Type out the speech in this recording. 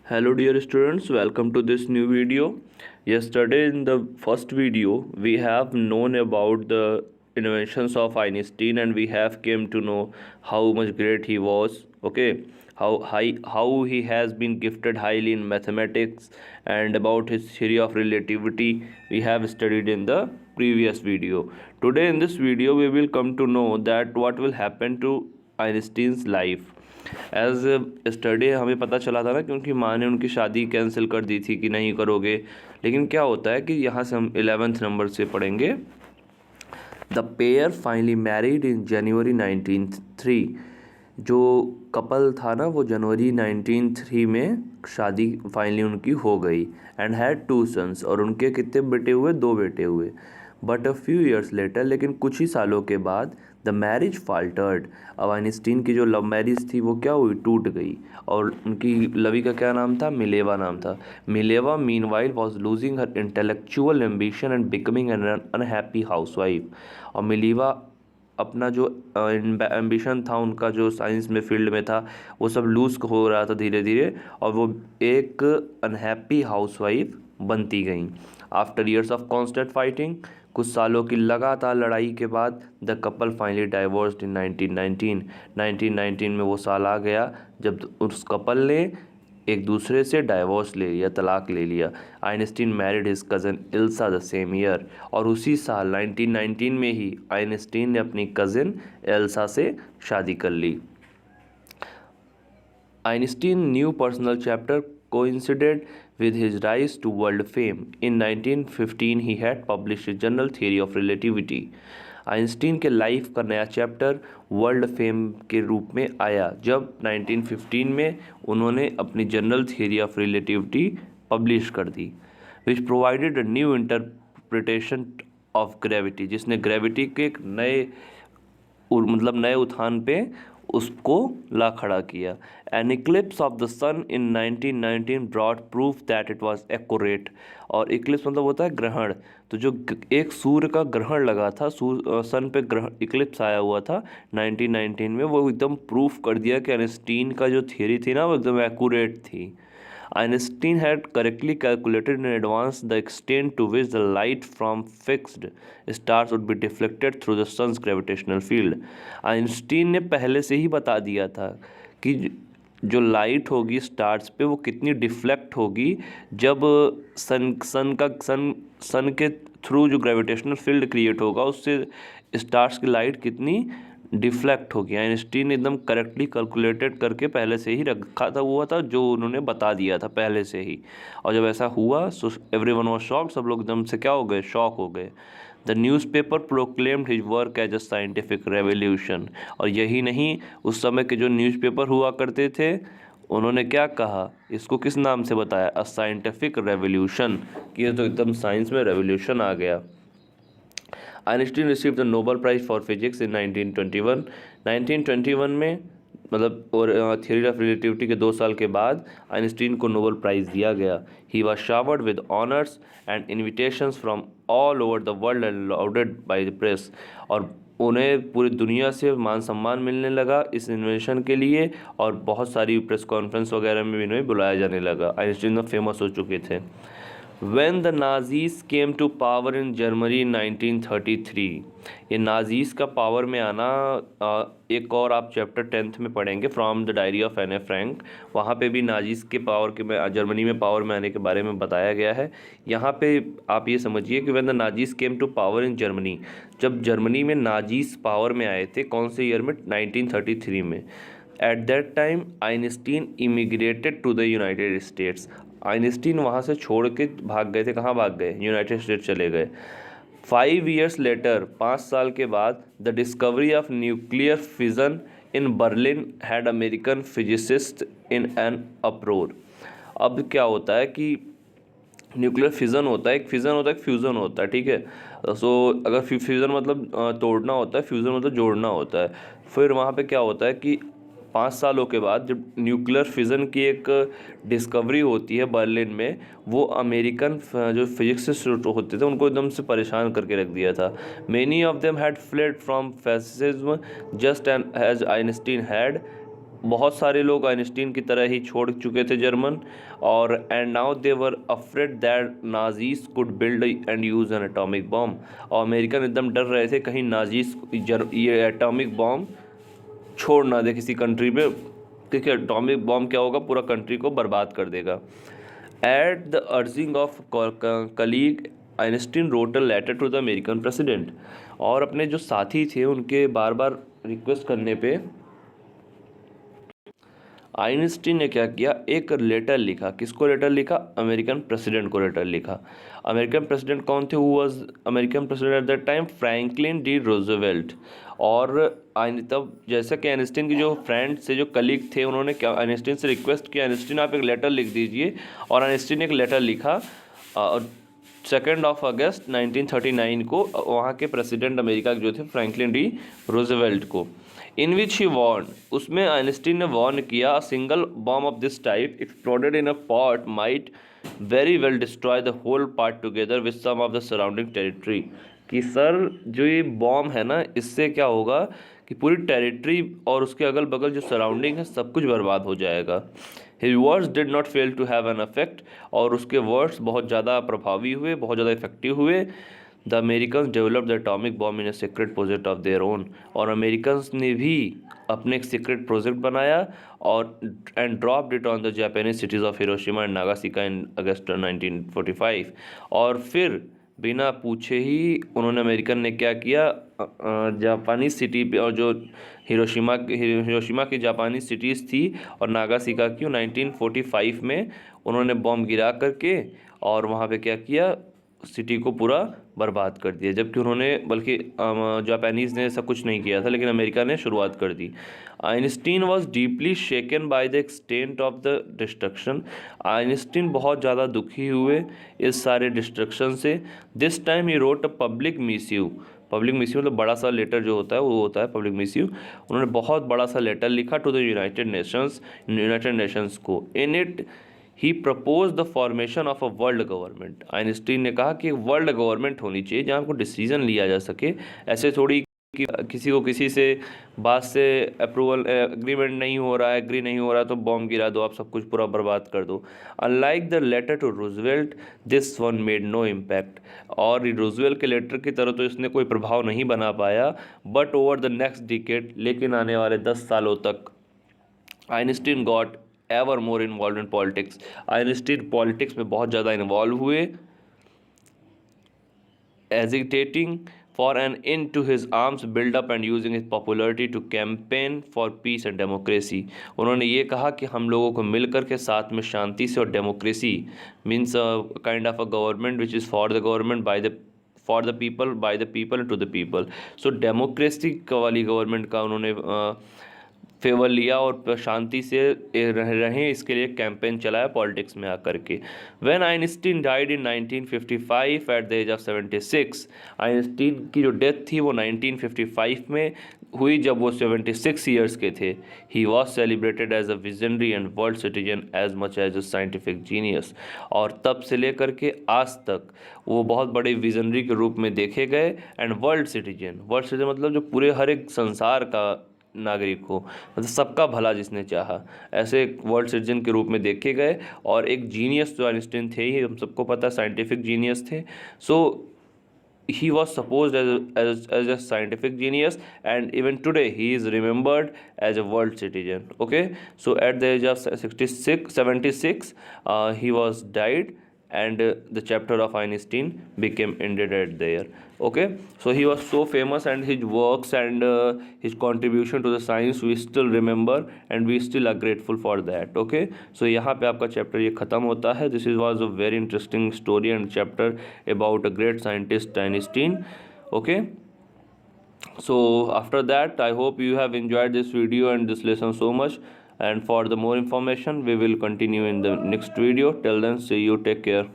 Hello dear students, welcome to this new video. Yesterday in the first video we have known about the inventions of Einstein and we have came to know how much great he was, okay? How he has been gifted highly in mathematics and about his theory of relativity we have studied in the previous video. Today in this video we will come to know that what will happen to Einstein's life. As study हमें पता चला था ना, क्योंकि माँ ने उनकी शादी कैंसिल कर दी थी कि नहीं करोगे। लेकिन क्या होता है कि यहाँ से हम 11th नंबर से पढ़ेंगे। The pair finally married in January 1903। जो कपल था ना वो जनवरी 1903 में शादी फाइनली उनकी हो गई। एंड हैड 2 सन्स, और उनके कितने बेटे हुए? 2 बेटे हुए। But a few years later, लेकिन कुछ ही सालों के बाद द मैरिज फाल्टर्ड। अब आइंस्टीन की जो लव मैरिज थी वो क्या हुई? टूट गई। और उनकी लवी का क्या नाम था? मिलेवा नाम था। Mileva meanwhile was losing her intellectual ambition and becoming an unhappy housewife. और मिलेवा अपना जो एम्बिशन था उनका, जो साइंस में फील्ड में था, वो सब लूज हो रहा था धीरे धीरे, और वो एक अनहैप्पी हाउसवाइफ बनती गई। After years of constant fighting, कुछ सालों की लगातार लड़ाई के बाद, द कपल फाइनली डाइवोर्स्ड इन 1919। 1919 में वो साल आ गया जब उस कपल ने एक दूसरे से डाइवोर्स ले लिया, तलाक ले लिया। Einstein married his cousin Elsa the same year. और उसी साल 1919 में ही आइंस्टीन ने अपनी कज़न एल्सा से शादी कर ली। Einstein new personal chapter coincided with his rise to world fame. In 1915 he had published a general theory of relativity. Einstein के लाइफ का नया चैप्टर वर्ल्ड फेम के रूप में आया जब 1915 में उन्होंने अपनी general theory of relativity publish कर दी, which provided a new interpretation of gravity, जिसने ग्रेविटी के एक नए उत्थान पे उसको ला खड़ा किया। An eclipse of the sun in 1919 brought proof that it was accurate. और इक्लिप्स मतलब होता है ग्रहण। तो जो एक सूर्य का ग्रहण लगा था, सन पे ग्रहण इक्लिप्स आया हुआ था 1919 में, वो एकदम प्रूफ कर दिया कि आइंस्टीन का जो थियरी थी ना वो एकदम एक्यूरेट थी। Einstein had correctly calculated in advance the extent to which the light from fixed stars would be deflected through the sun's gravitational field. Einstein ने पहले से ही बता दिया था कि जो लाइट होगी स्टार्स पे वो कितनी डिफ्लेक्ट होगी जब सन के थ्रू जो ग्रेविटेशनल फील्ड क्रिएट होगा उससे स्टार्स की लाइट कितनी डिफ्लेक्ट होगी। आइंस्टीन ने एकदम करेक्टली कैलकुलेटेड करके पहले से ही रखा था, हुआ था जो उन्होंने बता दिया था पहले से ही। और जब ऐसा हुआ सो एवरीवन वाज शॉक्ड, सब लोग एकदम से क्या हो गए? शॉक हो गए। The newspaper proclaimed his work as a scientific revolution. और यही नहीं, उस समय के जो न्यूज़पेपर हुआ करते थे उन्होंने क्या कहा? इसको किस नाम से बताया? अ साइंटिफिक रेवोल्यूशन, कि ये तो एकदम साइंस में रेवोल्यूशन आ गया। Einstein received the Nobel Prize for physics in 1921। 1921 में मतलब और थियरी ऑफ रिलेटिविटी के 2 साल के बाद आइंस्टीन को नोबेल प्राइज़ दिया गया। He was showered with honours and invitations from all over the world and lauded by the press. और उन्हें पूरी दुनिया से मान सम्मान मिलने लगा इस इन्वेंशन के लिए, और बहुत सारी प्रेस कॉन्फ्रेंस वगैरह में भी उन्हें बुलाया जाने लगा। आइंस्टीन फेमस हो चुके थे। When the Nazis came to power in Germany in 1933, ये नाजीज़ का पावर में आना एक और आप चैप्टर 10th में पढ़ेंगे, from the diary of Anne Frank. वहाँ पे भी नाजीज़ के पावर के में जर्मनी में पावर में आने के बारे में बताया गया है। यहाँ पे आप ये समझिए कि when the Nazis came to power in Germany, जब जर्मनी में नाजीज़ पावर में आए थे, कौन से ईयर में? 1933 में। At that time Einstein immigrated to the United States. Einstein वहाँ से छोड़ के भाग गए थे। कहाँ भाग गए? यूनाइटेड स्टेट्स चले गए। 5 years लेटर, 5 साल के बाद, the discovery of nuclear fission in Berlin had American physicist in an अप्रोर। अब क्या होता है कि न्यूक्लियर फिजन होता है, एक फिजन होता है, एक फ्यूज़न होता है, ठीक है। सो अगर फ्यूज़न मतलब तोड़ना होता है, फ्यूज़न मतलब जोड़ना होता है। फिर वहाँ पे क्या होता है कि 5 सालों के बाद जब न्यूक्लियर फिज़न की एक डिस्कवरी होती है बर्लिन में, वो अमेरिकन जो फिजिक्सिस्ट होते थे उनको एकदम से परेशान करके रख दिया था। Many of them had fled from fascism just as Einstein had बहुत सारे लोग आइंस्टीन की तरह ही छोड़ चुके थे जर्मन, और and now they were afraid that Nazis could build and use an atomic bomb. और अमेरिकन एकदम डर रहे थे कहीं नाजीज ये एटॉमिक बॉम्ब छोड़ ना दे किसी कंट्री पे, क्योंकि एटॉमिक बॉम्ब क्या होगा, पूरा कंट्री को बर्बाद कर देगा। At the urging of colleague Einstein wrote a letter to the American president. और अपने जो साथी थे उनके बार बार रिक्वेस्ट करने पे आइंस्टीन ने क्या किया, एक लेटर लिखा। किसको लेटर लिखा? अमेरिकन प्रेसिडेंट को लेटर लिखा। अमेरिकन प्रेसिडेंट कौन थे? Who was American president at that time? Franklin D Roosevelt. और तब जैसा कि आइंस्टीन की जो फ्रेंड्स थे, जो कलीग थे, उन्होंने क्या आइंस्टीन से रिक्वेस्ट किया, आइंस्टीन आप एक लेटर लिख दीजिए। और आइंस्टीन ने एक लेटर लिखा 2 अगस्त 1939 को वहाँ के प्रेसिडेंट अमेरिका के जो थे फ्रैंकलिन डी रूजवेल्ट को, इन विच ही वार्न, उसमें आइंस्टीन ने वार्न किया, single bomb of this type exploded in a port might very well destroy the whole part together with some of the surrounding territory. कि sir जो ये bomb है ना, इससे क्या होगा कि पूरी टेरिटरी और उसके अगल बगल जो सराउंडिंग है सब कुछ बर्बाद हो जाएगा। His words did not fail to have an effect, और उसके वर्ड्स बहुत ज़्यादा प्रभावी हुए, बहुत ज़्यादा इफेक्टिव हुए। The Americans developed the atomic bomb in a secret project of their own. और अमेरिकन्स ने भी अपने एक सीक्रेट प्रोजेक्ट बनाया और and dropped it on the Japanese cities of Hiroshima and Nagasaki in August 1945। और फिर बिना पूछे ही उन्होंने, अमेरिकन ने क्या किया, जापानी सिटी पे, और जो हिरोशिमा की जापानी सिटीज़ थी और नागासाकी की, 1945 में उन्होंने बॉम्ब गिरा करके और वहाँ पे क्या किया, सिटी को पूरा बर्बाद कर दिया। जबकि उन्होंने, बल्कि जापानीज़ ने ऐसा कुछ नहीं किया था, लेकिन अमेरिका ने शुरुआत कर दी। Einstein was deeply shaken by the extent of the destruction. Einstein बहुत ज़्यादा दुखी हुए इस सारे डिस्ट्रक्शन से। This time he wrote a public misuse. Public misuse मतलब बड़ा सा लेटर जो होता है वो होता है पब्लिक मिस्यू। उन्होंने बहुत बड़ा सा लेटर लिखा टू द यूनाइटेड नेशंस को। In it he propose the formation of a world government. Einstein ने कहा कि वर्ल्ड गवर्नमेंट होनी चाहिए जहाँ को डिसीजन लिया जा सके। ऐसे थोड़ी कि किसी को किसी से बात से अप्रूवल एग्रीमेंट नहीं हो रहा है, एग्री नहीं हो रहा है तो बॉम्ब गिरा दो, आप सब कुछ पूरा बर्बाद कर दो। Unlike the letter to Roosevelt this one made no impact. और रूजवेल्ट के लेटर की तरह तो इसने कोई प्रभाव नहीं बना पाया, but over the next decade, लेकिन आने वाले 10 सालों तक Einstein got ever more involve in politics. Einstein politics में बहुत ज़्यादा इन्वॉल्व हुए, agitating for an end to his arms buildup and using his popularity to campaign for peace and democracy. उन्होंने ये कहा कि हम लोगों को मिलकर के साथ में शांति से, और democracy means kind of a government which is for the government by the for the people by the people to the people. So democracy वाली गवर्नमेंट का उन्होंने फेवर लिया और शांति से रहें इसके लिए कैंपेन चलाया पॉलिटिक्स में आकर के। When Einstein died in 1955 at the age of 76। Einstein की जो डेथ थी वो 1955 में हुई जब वो 76 ईयर्स के थे। He was celebrated as a visionary and world citizen as much as a scientific genius. और तब से लेकर के आज तक वो बहुत बड़े विजनरी के रूप में देखे गए एंड वर्ल्ड सिटीजन मतलब जो पूरे हर एक संसार का नागरिक हो, मतलब सबका भला जिसने चाहा, ऐसे एक वर्ल्ड सिटीजन के रूप में देखे गए। और एक जीनियस जो आइंस्टीन थे ही, हम सबको पता साइंटिफिक जीनियस थे। सो he was supposed as a scientific genius, and even today he is remembered as a world citizen. Okay, so at the age of 76 he was died, and the chapter of Einstein became ended at there. Okay, so he was so famous, and his works and his contribution to the science we still remember, and we still are grateful for that. Okay, so यहाँ पे आपका chapter ये ख़त्म होता है. This was a very interesting story and chapter about a great scientist Einstein. Okay, so after that I hope you have enjoyed this video and this lesson so much, and for the more information we will continue in the next video. Till then, see you, take care.